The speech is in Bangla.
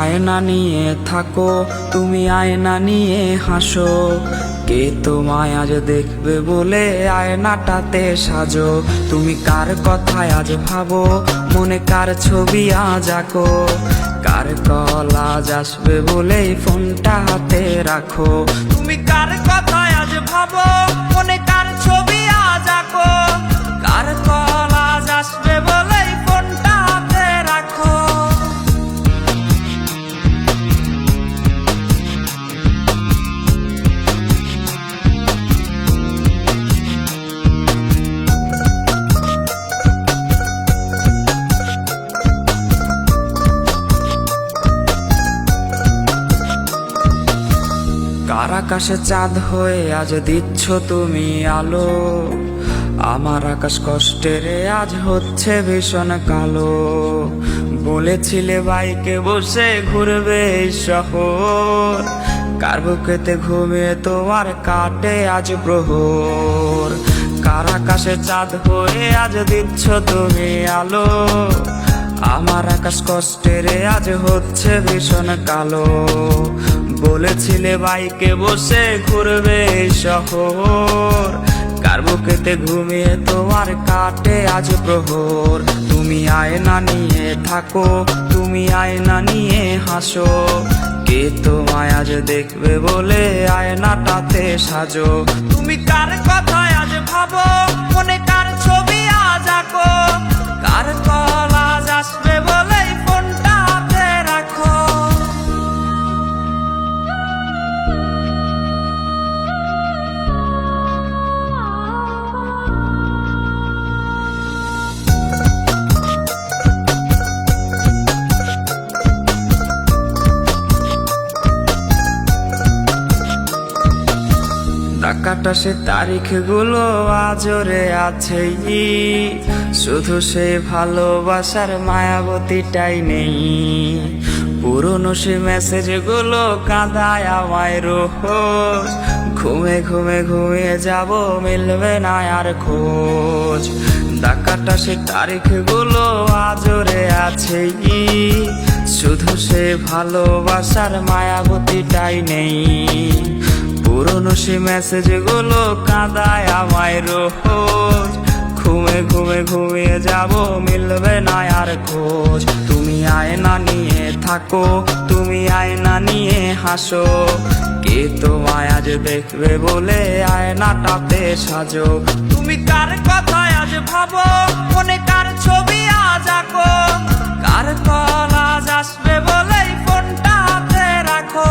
আয়না নিয়ে থাকো, তুমি আয়না নিয়ে হাসো। কে তোমায় আজ দেখবে বলে আয়নাটাতে সাজো। তুমি কার কথায় আজ ভাবো, মনে কার ছবি আজ আঁকো। কার কল আজ আসবে বলেই ফোনটা হাতে রাখো। তুমি কার কথায় আজ ভাবো, মনে কার ছবি আজ আঁকো। কার কল আজ আসবে বলেই ফোনটা হাতে রাখো। কার আকাশে চাঁদ হয়ে আজ দিচ্ছ তুমি আলো। আমার আকাশ কষ্টের আজ হচ্ছে ভীষণ কালো। বলেছিলে বাইকে বসে ঘুরবে এই শহর, কার বুকেতে ঘুমিয়ে তোমার কাটে আজ প্রহর। কার আকাশে চাঁদ হয়ে আজ দিচ্ছ তুমি আলো। আমার আকাশ কষ্টের আজ হচ্ছে ভীষণ কালো। বলেছিলে বাইকে বসে ঘুরবে শহর, কার বুকেতে ঘুমিয়ে তোমার কাটে আজ প্রহর। তুমি আয়না নিয়ে থাকো, তুমি আয়না নিয়ে হাসো। কে তোমায় আজ দেখবে বলে আয়নাটাতে সাজো। তুমি কার কথায় আজ ভাবো, মনে কার ছবি আজ আঁকো। কার কল আজ আসবে বলেই ফোনটা হাতে রাখো। ডাকাটা সে তারিখগুলো আজরে আছেই, শুধু সে ভালোবাসার মায়াবতীটাই নেই। পুরনো সে মেসেজগুলো কাঁদায় আমায় রোজ। ঘুমে ঘুমে ঘুমিয়ে যাব, মিলবে না আর খোঁজ। ডাকাটা সে তারিখগুলো আজরে আছেই, শুধু সে ভালোবাসার মায়াবতীটাই নেই। পুরনো সে মেসেজগুলো কাঁদায় আমায় রোজ। ঘুমে ঘুমে ঘুমিয়ে যাব, মিলবে না আর খোঁজ। তুমি আয়না নিয়ে থাকো, তুমি আয়না নিয়ে হাসো। কে তোমায় আজ দেখবে বলে আয়নাটাতে সাজো। তুমি কার কথায় আজ ভাবো, মনে কার ছবি আজ আঁকো। কার কল আজ আসবে বলেই ফোনটা হাতে রাখো।